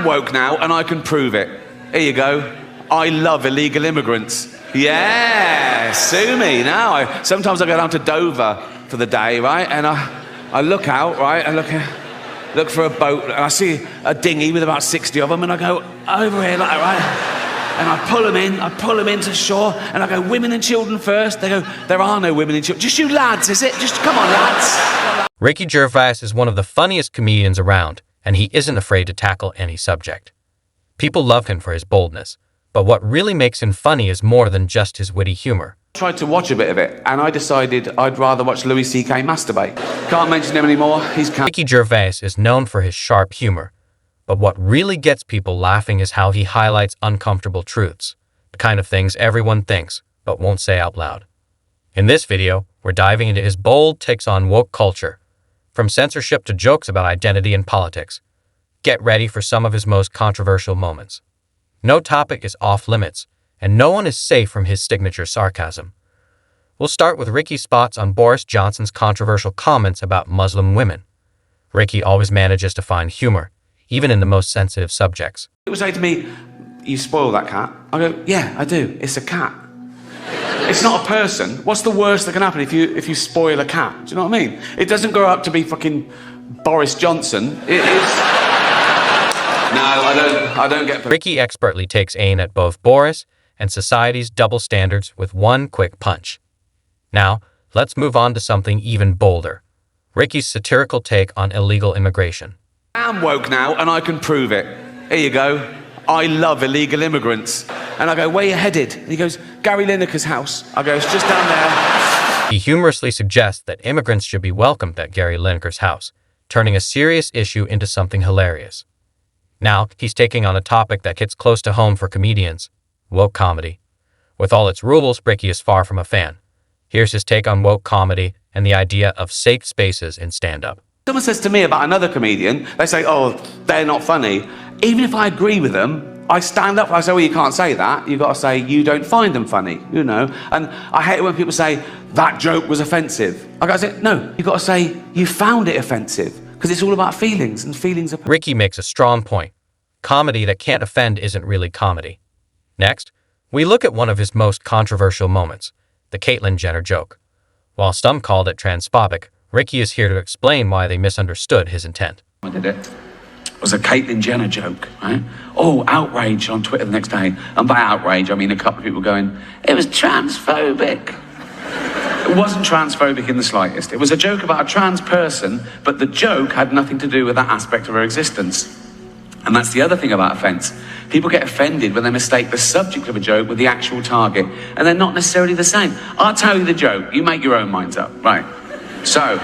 am woke now, and I can prove it. Here you go. I love illegal immigrants. Yeah, sue me now. Sometimes I go down to Dover for the day, right? And I look out, right? I look for a boat, and I see a dinghy with about 60 of them, and I go over here, like, right? And I pull them into shore, and I go, women and children first. They go, there are no women and children. Just you lads, is it? Just come on, lads. Ricky Gervais is one of the funniest comedians around, and he isn't afraid to tackle any subject. People love him for his boldness, but what really makes him funny is more than just his witty humor. I tried to watch a bit of it, and I decided I'd rather watch Louis C.K. masturbate. Can't mention him anymore. Ricky Gervais is known for his sharp humor, but what really gets people laughing is how he highlights uncomfortable truths, the kind of things everyone thinks but won't say out loud. In this video, we're diving into his bold takes on woke culture, from censorship to jokes about identity and politics. Get ready for some of his most controversial moments. No topic is off limits, and no one is safe from his signature sarcasm. We'll start with Ricky's spots on Boris Johnson's controversial comments about Muslim women. Ricky always manages to find humor, even in the most sensitive subjects. It would say to me, you spoil that cat. I go, yeah, I do. It's a cat. It's not a person. What's the worst that can happen if you spoil a cat? Do you know what I mean? It doesn't grow up to be fucking Boris Johnson. It is... No, I don't get... Ricky expertly takes aim at both Boris and society's double standards with one quick punch. Now, let's move on to something even bolder. Ricky's satirical take on illegal immigration. I am woke now, and I can prove it. Here you go. I love illegal immigrants. And I go, where you headed? And he goes, Gary Lineker's house. I go, it's just down there. He humorously suggests that immigrants should be welcomed at Gary Lineker's house, turning a serious issue into something hilarious. Now, he's taking on a topic that hits close to home for comedians, woke comedy. With all its rules, Ricky is far from a fan. Here's his take on woke comedy and the idea of safe spaces in stand-up. Someone says to me about another comedian, they say, oh, they're not funny. Even if I agree with them, I stand up and I say, well, you can't say that. You've got to say, you don't find them funny, you know. And I hate it when people say, that joke was offensive. I gotta say, no, you've got to say, you found it offensive. Because it's all about feelings, and feelings are... Ricky makes a strong point. Comedy that can't offend isn't really comedy. Next, we look at one of his most controversial moments, the Caitlyn Jenner joke. While some called it transphobic, Ricky is here to explain why they misunderstood his intent. I did it. It was a Caitlyn Jenner joke, right? Oh, outrage on Twitter the next day. And by outrage, I mean a couple of people going, it was transphobic. It wasn't transphobic in the slightest. It was a joke about a trans person, but the joke had nothing to do with that aspect of her existence. And that's the other thing about offence. People get offended when they mistake the subject of a joke with the actual target, and they're not necessarily the same. I'll tell you the joke. You make your own minds up. Right. So...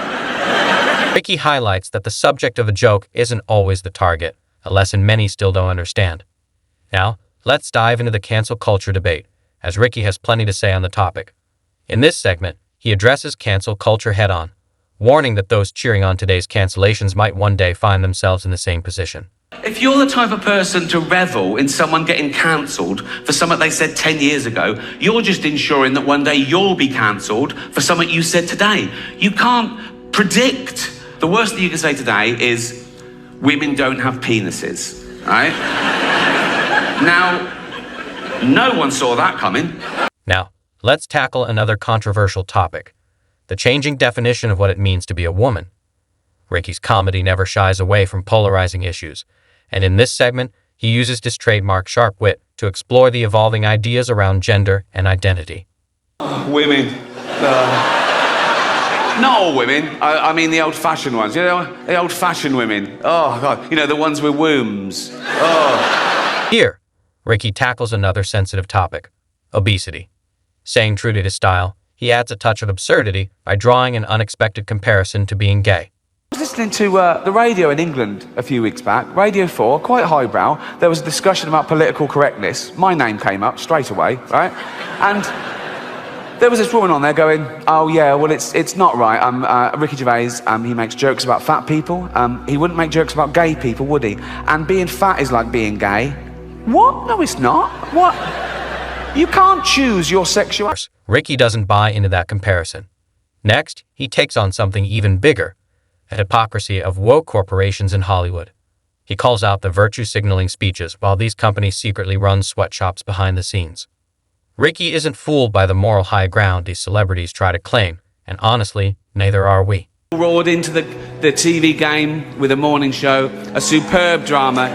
Ricky highlights that the subject of a joke isn't always the target, a lesson many still don't understand. Now, let's dive into the cancel culture debate, as Ricky has plenty to say on the topic. In this segment, he addresses cancel culture head-on, warning that those cheering on today's cancellations might one day find themselves in the same position. If you're the type of person to revel in someone getting cancelled for something they said 10 years ago, you're just ensuring that one day you'll be cancelled for something you said today. You can't predict. The worst thing you can say today is, women don't have penises, right? Now, no one saw that coming. Now, let's tackle another controversial topic, the changing definition of what it means to be a woman. Ricky's comedy never shies away from polarizing issues, and in this segment, he uses his trademark sharp wit to explore the evolving ideas around gender and identity. Women. Not all women. I mean the old-fashioned ones. You know, the old-fashioned women. Oh, God. You know, the ones with wombs. Oh. Here, Ricky tackles another sensitive topic, obesity. Saying true to his style, he adds a touch of absurdity by drawing an unexpected comparison to being gay. I was listening to the radio in England a few weeks back, Radio 4, quite highbrow. There was a discussion about political correctness. My name came up straight away, right? And there was this woman on there going, oh yeah, well it's not right. Ricky Gervais, he makes jokes about fat people. He wouldn't make jokes about gay people, would he? And being fat is like being gay. What? No, it's not. What? You can't choose your sexuality. Ricky doesn't buy into that comparison. Next, he takes on something even bigger, the hypocrisy of woke corporations in Hollywood. He calls out the virtue-signaling speeches while these companies secretly run sweatshops behind the scenes. Ricky isn't fooled by the moral high ground these celebrities try to claim, and honestly, neither are we. Roared into the TV game with a morning show, a superb drama,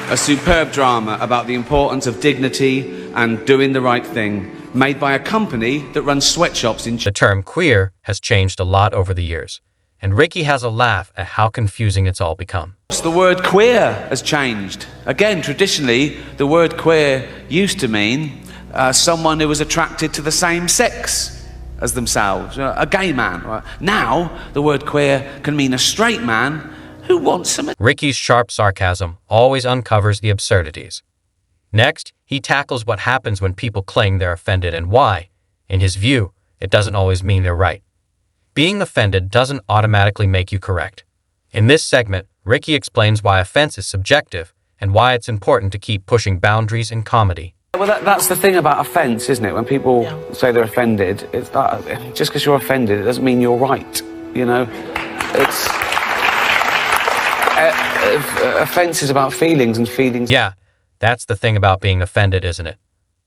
a superb drama about the importance of dignity and doing the right thing, made by a company that runs sweatshops in... The term queer has changed a lot over the years, and Ricky has a laugh at how confusing it's all become. The word queer has changed. Again, traditionally, the word queer used to mean someone who was attracted to the same sex as themselves, a gay man. Now, the word queer can mean a straight man who wants some... Ricky's sharp sarcasm always uncovers the absurdities. Next, he tackles what happens when people claim they're offended and why, in his view, it doesn't always mean they're right. Being offended doesn't automatically make you correct. In this segment, Ricky explains why offense is subjective and why it's important to keep pushing boundaries in comedy. Well, that's the thing about offence, isn't it? When people say they're offended, it's that, just because you're offended, it doesn't mean you're right, you know? It's... offence is about feelings, and feelings... Yeah, that's the thing about being offended, isn't it?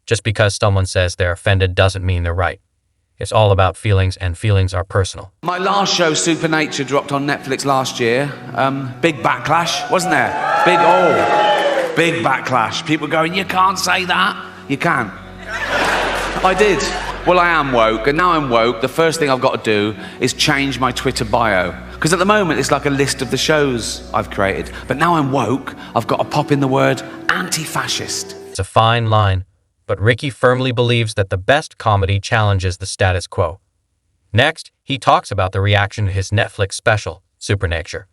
Just because someone says they're offended doesn't mean they're right. It's all about feelings, and feelings are personal. My last show, Supernature, dropped on Netflix last year. Big backlash, wasn't there? Big backlash. People going, you can't say that. You can. I did. Well, I am woke, and now I'm woke, the first thing I've got to do is change my Twitter bio. Because at the moment, it's like a list of the shows I've created. But now I'm woke, I've got to pop in the word anti-fascist. It's a fine line, but Ricky firmly believes that the best comedy challenges the status quo. Next, he talks about the reaction to his Netflix special, Supernature.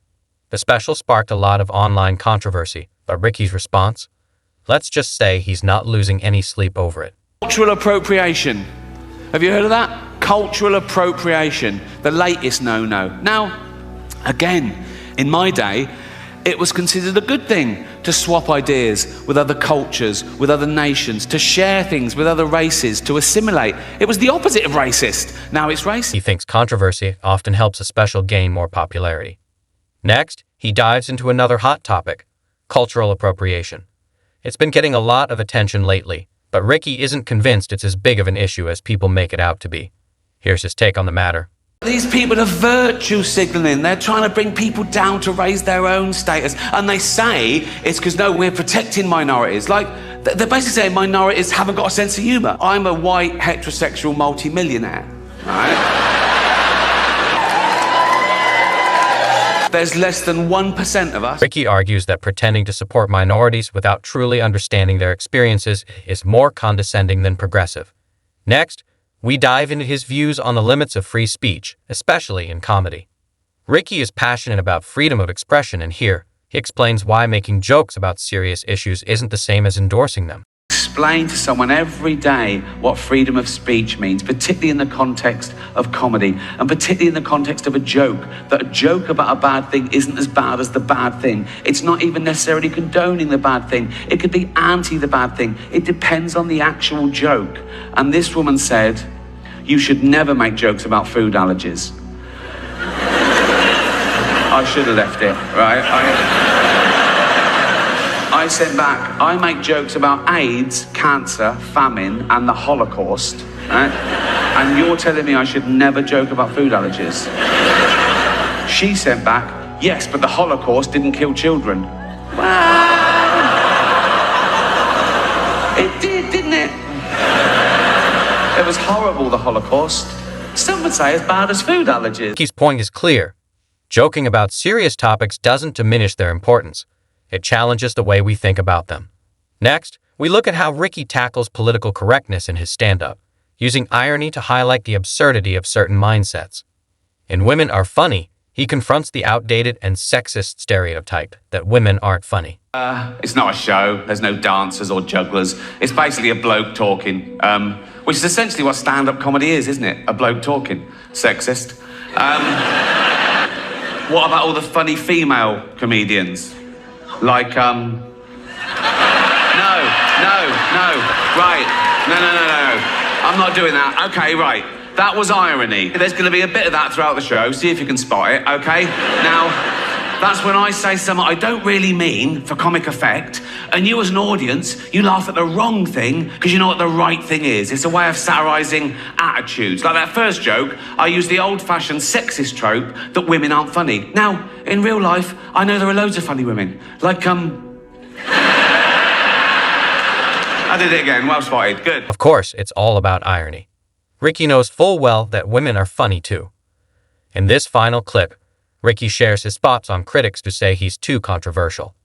The special sparked a lot of online controversy, but Ricky's response? Let's just say he's not losing any sleep over it. Cultural appropriation. Have you heard of that? Cultural appropriation, the latest no-no. Now, again, in my day, it was considered a good thing to swap ideas with other cultures, with other nations, to share things with other races, to assimilate. It was the opposite of racist. Now it's racist. He thinks controversy often helps a special gain more popularity. Next, he dives into another hot topic, cultural appropriation. It's been getting a lot of attention lately, but Ricky isn't convinced it's as big of an issue as people make it out to be. Here's his take on the matter. These people are virtue signaling. They're trying to bring people down to raise their own status. And they say it's because, no, we're protecting minorities. Like, they're basically saying minorities haven't got a sense of humour. I'm a white, heterosexual multi-millionaire, right? There's less than 1% of us. Ricky argues that pretending to support minorities without truly understanding their experiences is more condescending than progressive. Next, we dive into his views on the limits of free speech, especially in comedy. Ricky is passionate about freedom of expression, and here, he explains why making jokes about serious issues isn't the same as endorsing them. Explain to someone every day what freedom of speech means, particularly in the context of comedy, and particularly in the context of a joke, that a joke about a bad thing isn't as bad as the bad thing. It's not even necessarily condoning the bad thing. It could be anti the bad thing. It depends on the actual joke. And this woman said, you should never make jokes about food allergies. I should have left it, right? I sent back, I make jokes about AIDS, cancer, famine, and the Holocaust, right? And you're telling me I should never joke about food allergies. She sent back, yes, but the Holocaust didn't kill children. Well, it did, didn't it? It was horrible, the Holocaust. Some would say as bad as food allergies. Ricky's point is clear. Joking about serious topics doesn't diminish their importance. It challenges the way we think about them. Next, we look at how Ricky tackles political correctness in his stand-up, using irony to highlight the absurdity of certain mindsets. In Women Are Funny, he confronts the outdated and sexist stereotype that women aren't funny. It's not a show. There's no dancers or jugglers. It's basically a bloke talking, which is essentially what stand-up comedy is, isn't it? A bloke talking. Sexist. What about all the funny female comedians? Like, no, right, no, I'm not doing that. Okay, right, That was irony. There's going to be a bit of that throughout the show. See if you can spot it, okay? Now, that's when I say something I don't really mean for comic effect, and you as an audience, you laugh at the wrong thing because you know what the right thing is. It's a way of satirising attitudes. Like that first joke, I used the old-fashioned sexist trope that women aren't funny. Now, in real life, I know there are loads of funny women. Like, I did it again, well spotted, good. Of course, it's all about irony. Ricky knows full well that women are funny too. In this final clip, Ricky shares his thoughts on critics who say he's too controversial.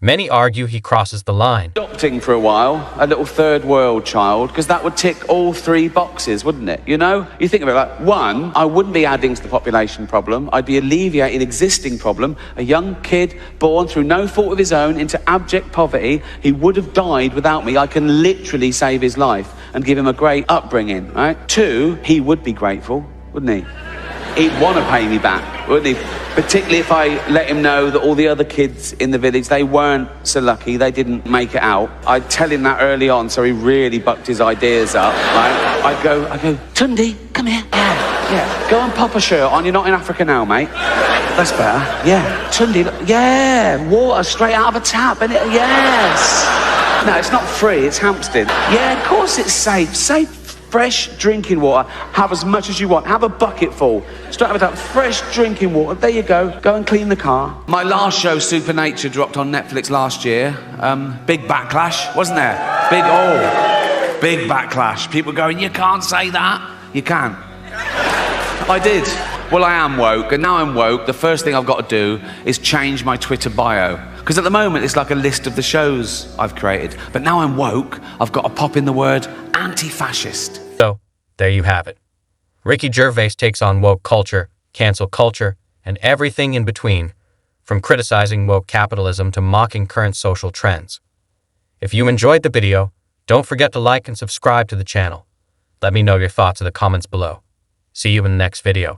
Many argue he crosses the line. Adopting for a while, a little third world child, because that would tick all 3 boxes, wouldn't it? You know? You think of it like, 1, I wouldn't be adding to the population problem, I'd be alleviating an existing problem. A young kid born through no fault of his own into abject poverty, he would have died without me. I can literally save his life and give him a great upbringing, right? 2, he would be grateful, wouldn't he? He'd want to pay me back, wouldn't he? Particularly if I let him know that all the other kids in the village, they weren't so lucky, they didn't make it out. I'd tell him that early on, so he really bucked his ideas up, right? I'd go, Tundi, come here. Yeah, go and pop a shirt on, you're not in Africa now, mate. That's better, yeah. Tundi, yeah, water straight out of a tap, and yes. No, it's not free, it's Hampstead. Yeah, of course it's safe. Fresh drinking water. Have as much as you want. Have a bucket full. Straight out of that fresh drinking water. There you go. Go and clean the car. My last show, Supernature, dropped on Netflix last year. Big backlash, wasn't there? Big backlash. People going, you can't say that. You can. I did. Well, I am woke, and now I'm woke, the first thing I've got to do is change my Twitter bio. Because at the moment, it's like a list of the shows I've created. But now I'm woke, I've got to pop in the word anti-fascist. So, there you have it. Ricky Gervais takes on woke culture, cancel culture, and everything in between, from criticizing woke capitalism to mocking current social trends. If you enjoyed the video, don't forget to like and subscribe to the channel. Let me know your thoughts in the comments below. See you in the next video.